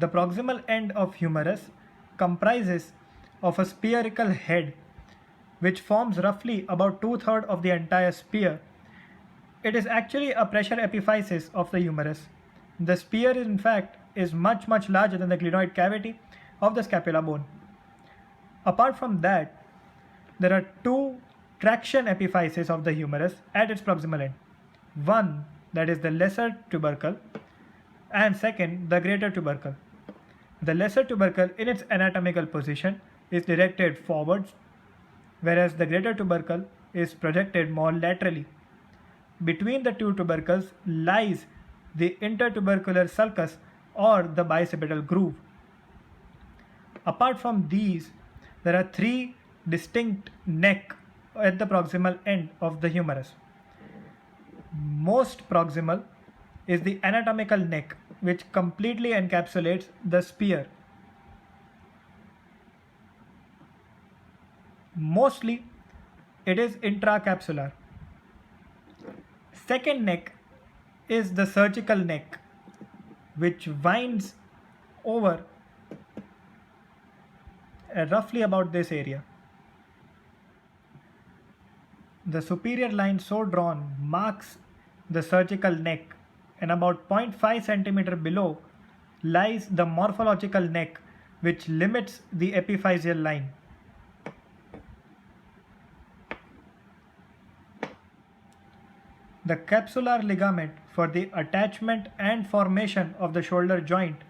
The proximal end of humerus comprises of a spherical head which forms roughly about 2/3 of the entire sphere. It is actually a pressure epiphysis of the humerus. The sphere in fact is much larger than the glenoid cavity of the scapula bone. Apart from that, there are two traction epiphyses of the humerus at its proximal end. One, that is the lesser tubercle, and second, the greater tubercle. The lesser tubercle in its anatomical position is directed forwards, whereas the greater tubercle is projected more laterally. Between the two tubercles lies the intertubercular sulcus or the bicipital groove. Apart from these, there are three distinct neck at the proximal end of the humerus. Most proximal is the anatomical neck, which completely encapsulates the sphere. Mostly, it is intracapsular. Second neck is the surgical neck, which winds over roughly about this area. The superior line so drawn marks the surgical neck, and about 0.5 cm below lies the morphological neck, which limits the epiphyseal line. The capsular ligament for the attachment and formation of the shoulder joint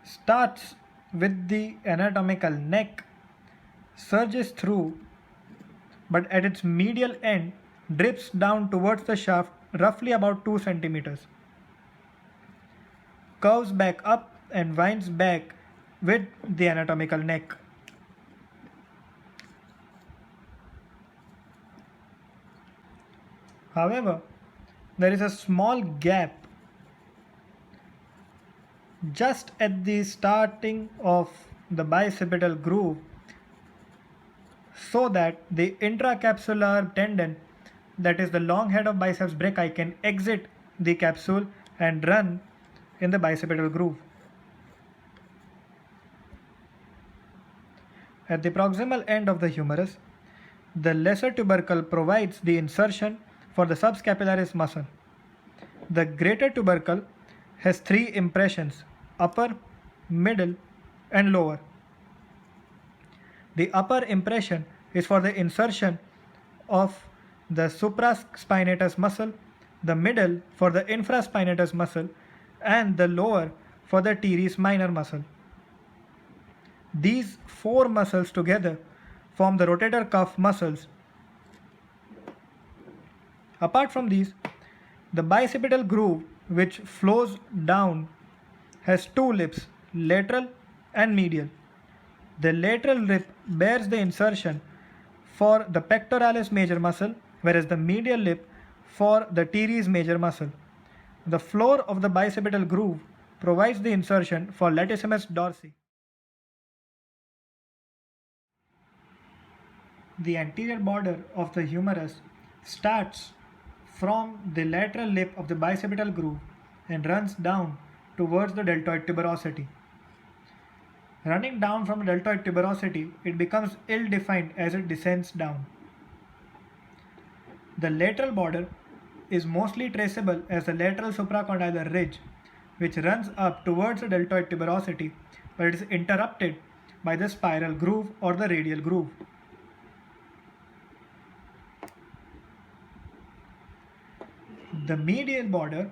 starts with the anatomical neck, surges through, but at its medial end drips down towards the shaft roughly about 2 centimeters, curves back up and winds back with the anatomical neck. However, there is a small gap just at the starting of the bicipital groove, so that the intracapsular tendon, that is the long head of biceps brachii, can exit the capsule and run in the bicipital groove. At the proximal end of the humerus, the lesser tubercle provides the insertion for the subscapularis muscle. The greater tubercle has three impressions: upper, middle, and lower. The upper impression is for the insertion of the supraspinatus muscle, the middle for the infraspinatus muscle, and the lower for the teres minor muscle. These four muscles together form the rotator cuff muscles. Apart from these, the bicipital groove, which flows down, has two lips, lateral and medial. The lateral lip bears the insertion for the pectoralis major muscle, whereas the medial lip for the teres major muscle. The floor of the bicipital groove provides the insertion for latissimus dorsi. The anterior border of the humerus starts from the lateral lip of the bicipital groove and runs down towards the deltoid tuberosity. Running down from the deltoid tuberosity, it becomes ill-defined as it descends down. The lateral border is mostly traceable as the lateral supracondylar ridge, which runs up towards the deltoid tuberosity, but it is interrupted by the spiral groove or the radial groove. The medial border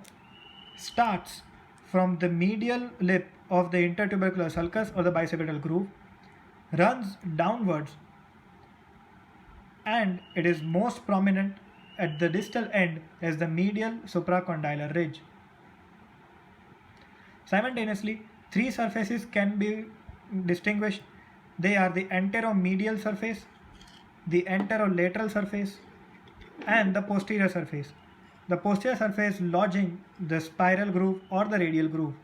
starts from the medial lip of the intertubercular sulcus or the bicipital groove, runs downwards, and it is most prominent at the distal end as the medial supracondylar ridge. Simultaneously, three surfaces can be distinguished. They are the anteromedial surface, the anterolateral surface, and the posterior surface. The posterior surface lodging the spiral groove or the radial groove,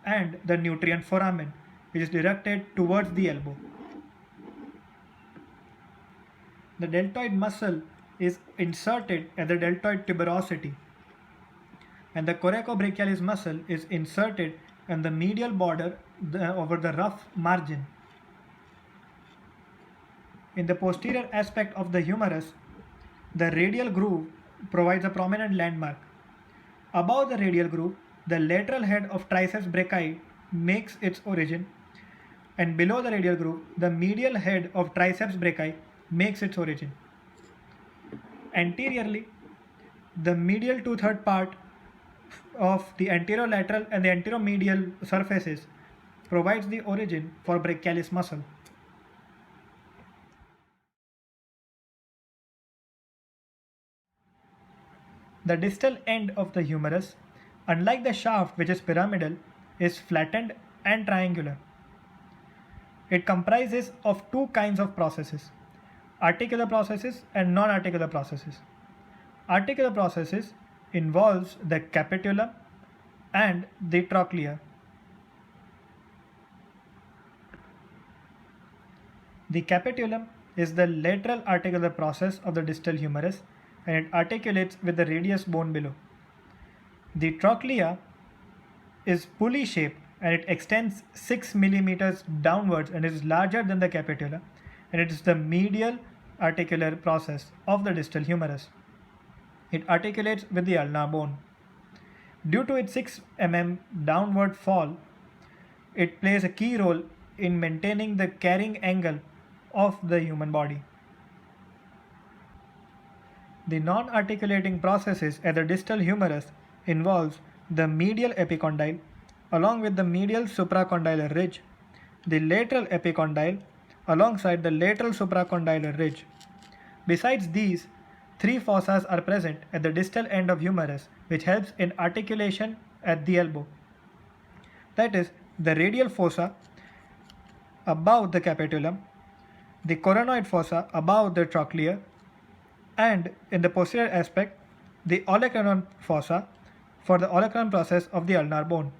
and the nutrient foramen, which is directed towards the elbow. The deltoid muscle is inserted at the deltoid tuberosity, and the coracobrachialis muscle is inserted in the medial border over the rough margin. In the posterior aspect of the humerus, the radial groove provides a prominent landmark. Above the radial groove, the lateral head of triceps brachii makes its origin, and below the radial groove, the medial head of triceps brachii makes its origin. Anteriorly, the medial two-third part of the anterolateral and the anteromedial surfaces provides the origin for brachialis muscle. The distal end of the humerus, unlike the shaft which is pyramidal, is flattened and triangular. It comprises of two kinds of processes: articular processes and non-articular processes. Articular processes involves the capitulum and the trochlea. The capitulum is the lateral articular process of the distal humerus, and it articulates with the radius bone below. The trochlea is pulley shaped and it extends 6 millimeters downwards and is larger than the capitula, and it is the medial articular process of the distal humerus. It articulates with the ulnar bone. Due to its 6 mm downward fall, it plays a key role in maintaining the carrying angle of the human body. The non-articulating processes at the distal humerus involves the medial epicondyle along with the medial supracondylar ridge, the lateral epicondyle alongside the lateral supracondylar ridge. Besides these, three fossas are present at the distal end of humerus, which helps in articulation at the elbow. That is, the radial fossa above the capitulum, the coronoid fossa above the trochlea, and in the posterior aspect, the olecranon fossa for the olecranon process of the ulnar bone.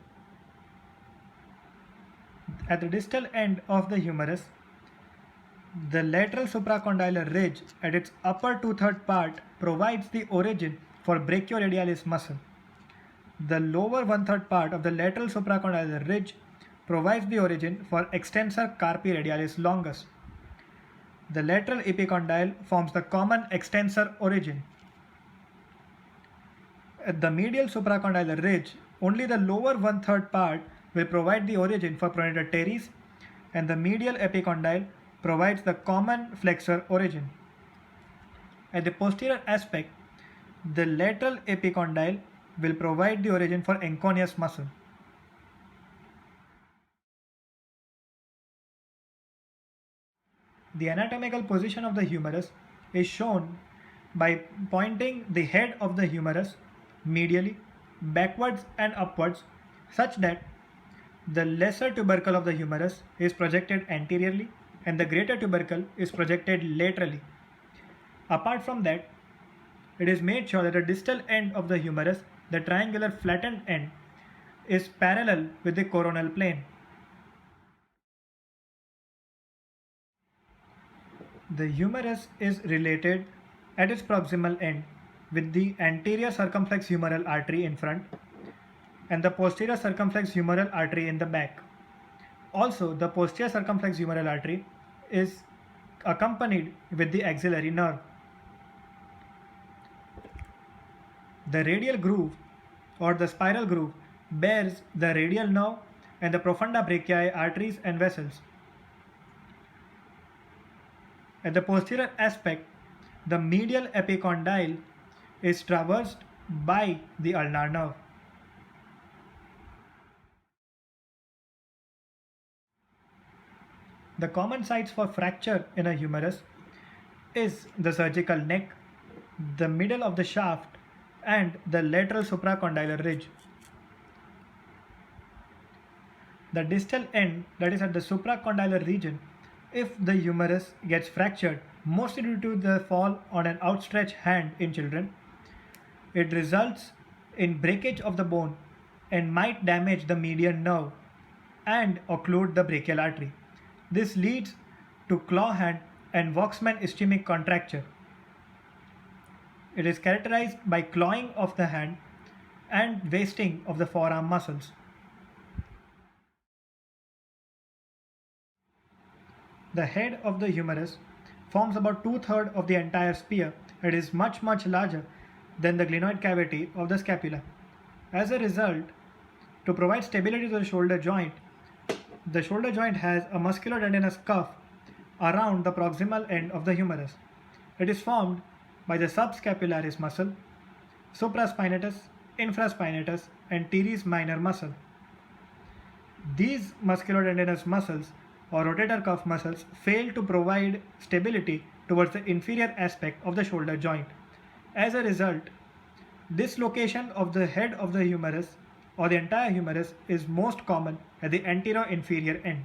At the distal end of the humerus, the lateral supracondylar ridge at its upper two-third part provides the origin for brachioradialis muscle. The lower one-third part of the lateral supracondylar ridge provides the origin for extensor carpi radialis longus. The lateral epicondyle forms the common extensor origin. At the medial supracondylar ridge, only the lower one-third part will provide the origin for pronator teres, and the medial epicondyle provides the common flexor origin. At the posterior aspect, the lateral epicondyle will provide the origin for enconeus muscle. The anatomical position of the humerus is shown by pointing the head of the humerus medially, backwards and upwards, such that the lesser tubercle of the humerus is projected anteriorly and the greater tubercle is projected laterally. Apart from that, it is made sure that the distal end of the humerus, the triangular flattened end, is parallel with the coronal plane. The humerus is related at its proximal end with the anterior circumflex humeral artery in front and the posterior circumflex humeral artery in the back. Also, the posterior circumflex humeral artery is accompanied with the axillary nerve. The radial groove or the spiral groove bears the radial nerve and the profunda brachii arteries and vessels. At the posterior aspect, the medial epicondyle is traversed by the ulnar nerve. The common sites for fracture in a humerus is the surgical neck, the middle of the shaft, and the lateral supracondylar ridge. The distal end, that is at the supracondylar region, if the humerus gets fractured, mostly due to the fall on an outstretched hand in children, it results in breakage of the bone and might damage the median nerve and occlude the brachial artery. This leads to claw hand and Wachsman ischemic contracture. It is characterized by clawing of the hand and wasting of the forearm muscles. The head of the humerus forms about two-thirds of the entire spear. It is much larger than the glenoid cavity of the scapula. As a result, to provide stability to the shoulder joint has a musculotendinous cuff around the proximal end of the humerus. It is formed by the subscapularis muscle, supraspinatus, infraspinatus, and teres minor muscle. These musculotendinous muscles or rotator cuff muscles fail to provide stability towards the inferior aspect of the shoulder joint. As a result, this location of the head of the humerus or the entire humerus is most common at the anterior inferior end.